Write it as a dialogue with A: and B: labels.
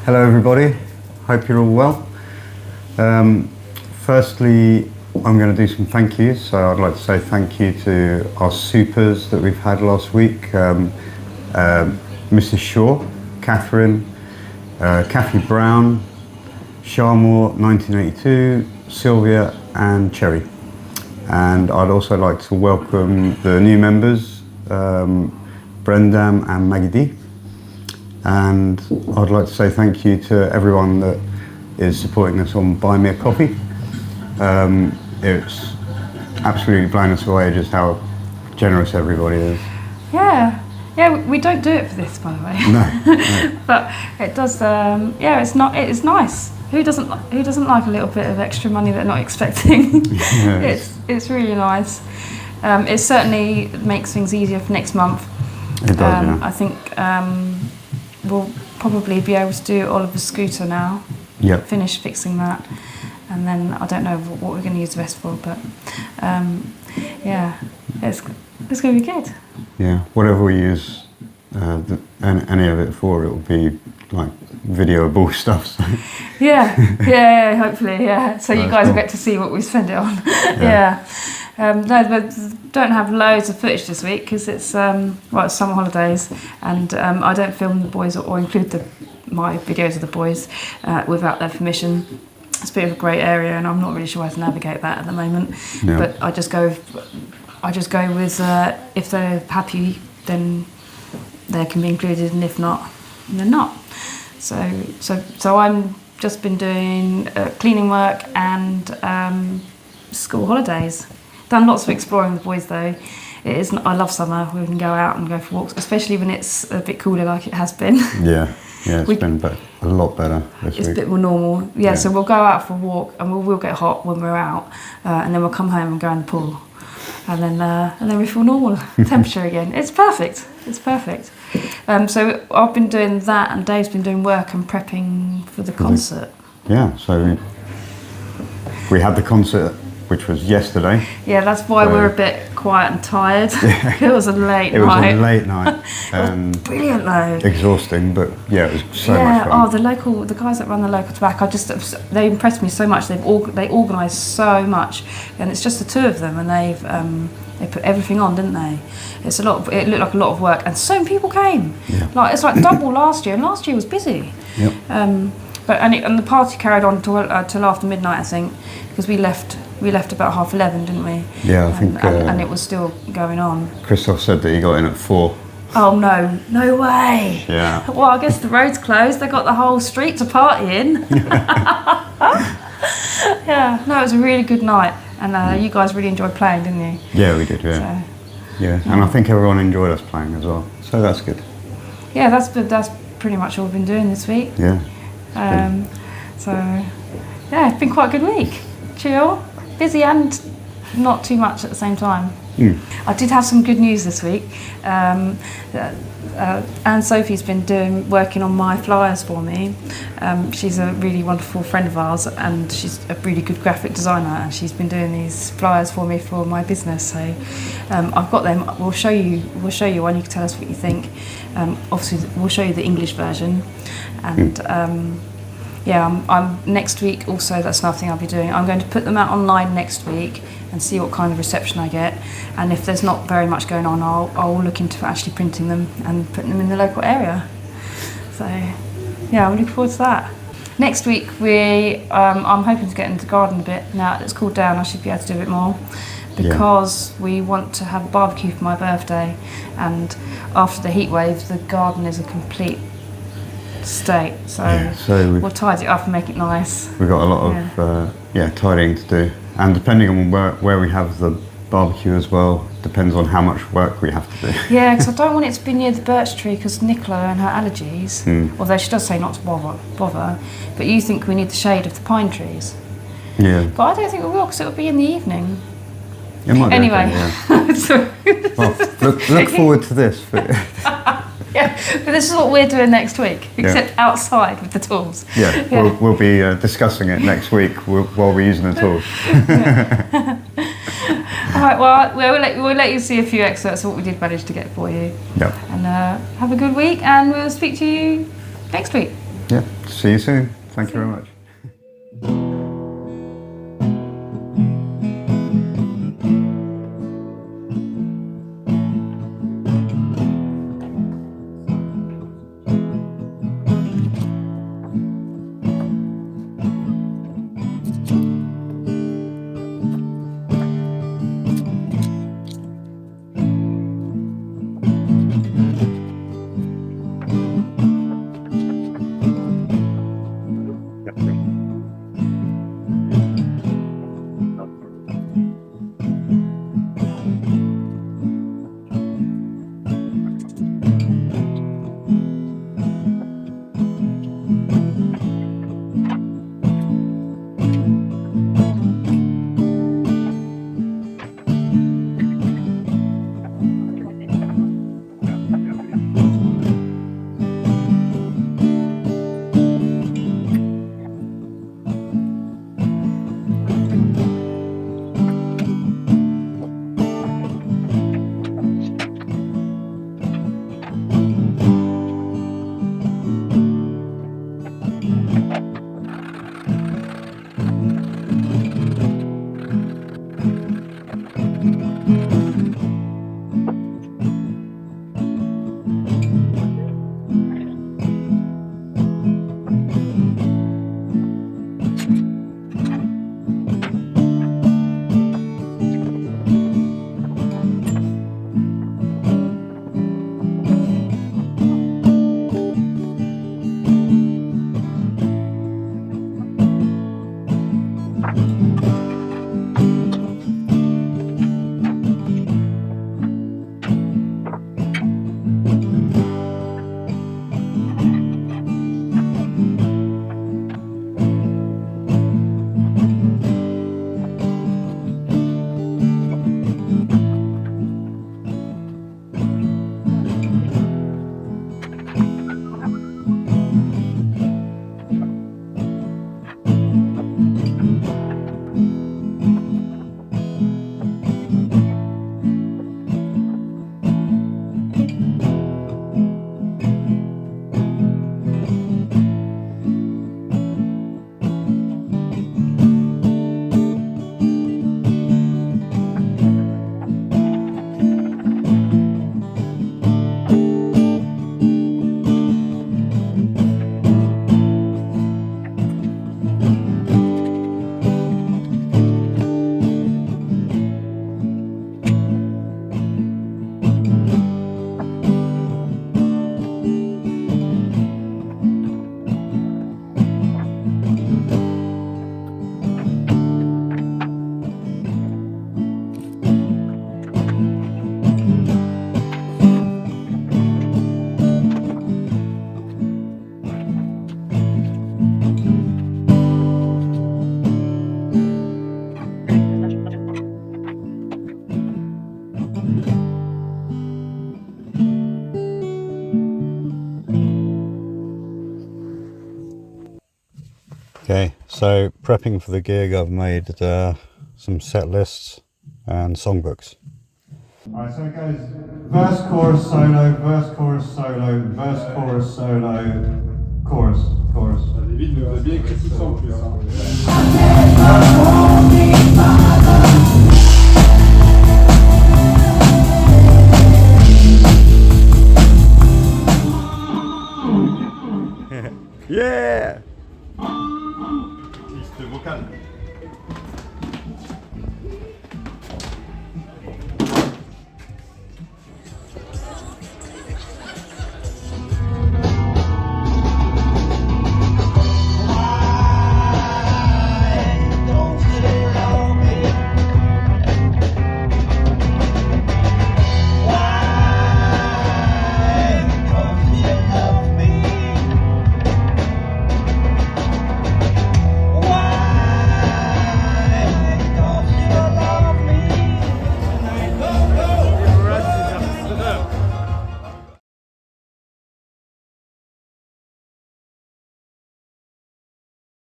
A: Hello everybody, hope you're all well. Firstly, I'm going to do some thank yous, so I'd like to say thank you to our supers that we've had last week. Mrs Shaw, Catherine, Kathy Brown, Sharmore 1982, Sylvia and Cherry. And I'd also like to welcome the new members, Brendam and Maggie D. And I'd like to say thank you to everyone that is supporting us on Buy Me a Coffee. It's absolutely blown us away just how generous everybody is.
B: Yeah, we don't do it for this, by the way.
A: No.
B: But it does. It's nice. Who doesn't like a little bit of extra money they're not expecting?
A: Yes.
B: It's really nice. It certainly makes things easier for next month.
A: It does, yeah.
B: I think we'll probably be able to do Oliver's scooter now.
A: Yep.
B: Finish fixing that, and then I don't know what we're going to use the rest for, but yeah, it's going to be good.
A: Yeah, whatever we use any of it for, it will be like videoable stuff. So.
B: Yeah, hopefully, yeah. So you
A: That's
B: guys
A: cool.
B: will get to see what we spend it on.
A: Yeah.
B: No, but don't have loads of footage this week because it's it's summer holidays, and I don't film the boys or include my videos of the boys without their permission. It's a bit of a grey area, and I'm not really sure how to navigate that at the moment.
A: Yeah.
B: But I just go with if they're happy, then they can be included, and if not, they're not. So I'm just been doing cleaning work and school holidays. Done lots of exploring with the boys though. I love summer. We can go out and go for walks, especially when it's a bit cooler like it has been.
A: Yeah, it's been a lot better this week.
B: It's a bit more normal. Yeah, so we'll go out for a walk and we'll get hot when we're out, and then we'll come home and go in the pool, and then we feel normal temperature again. It's perfect. It's perfect. So I've been doing that, and Dave's been doing work and prepping for the concert.
A: Yeah, so we had the concert, which was yesterday.
B: Yeah, that's why we're a bit quiet and tired. It was a late night.
A: It was a late night.
B: Brilliant though.
A: Exhausting, but yeah, it was so much fun.
B: Oh, the guys that run the local tobacco, they impressed me so much. They organise so much, and it's just the two of them, and they put everything on, didn't they? It looked like a lot of work, and so many people came.
A: Yeah.
B: It's like double last year, and last year was busy.
A: Yep.
B: And the party carried on till after midnight, I think, because we left about 11:30, didn't we?
A: Yeah, I think.
B: And it was still going on.
A: Christoph said that he got in at 4.
B: Oh no way!
A: Yeah.
B: Well, I guess the road's closed. They got the whole street to party in. Yeah. No, it was a really good night, and you guys really enjoyed playing, didn't you?
A: Yeah, we did. Yeah. Yeah, and I think everyone enjoyed us playing as well, so that's good.
B: Yeah, that's pretty much all we've been doing this week.
A: Yeah.
B: So yeah, it's been quite a good week. Chill, busy, and not too much at the same time. I did have some good news this week. Anne Sophie's been working on my flyers for me. She's a really wonderful friend of ours, and she's a really good graphic designer, and she's been doing these flyers for me for my business. So I've got them. We'll show you one. You can tell us what you think. Obviously, we'll show you the English version, and I'm next week. Also, that's another thing I'll be doing. I'm going to put them out online next week and see what kind of reception I get. And if there's not very much going on, I'll look into actually printing them and putting them in the local area. So, yeah, I'm looking forward to that. Next week, I'm hoping to get into the garden a bit. Now it's cooled down, I should be able to do a bit more, because we want to have a barbecue for my birthday. And after the heat wave, the garden is a complete state. So we'll tidy it up and make it nice.
A: We've got a lot of tidying to do, and depending on where we have the barbecue as well, depends on how much work we have to do.
B: Yeah, because I don't want it to be near the birch tree because Nicola and her allergies, although she does say not to bother, but you think we need the shade of the pine trees.
A: Yeah.
B: But I don't think we will, because it will be in the evening.
A: It might be
B: anyway.
A: Okay, well, look forward to this.
B: Yeah, but this is what we're doing next week, except outside with the tools.
A: Yeah. We'll be discussing it next week while we're using the tools.
B: All right, well, we'll let you see a few excerpts of what we did manage to get for you.
A: Yep.
B: And have a good week, and we'll speak to you next week.
A: Yeah. See you soon. Thank you very much. Okay, so prepping for the gig, I've made some set lists and songbooks. Alright, so it goes verse, chorus, solo, verse, chorus, solo, verse, chorus, solo, chorus, chorus.
C: David nous a bien écrit tout ça en plus. Hein.
A: Yeah!
C: Liste vocale.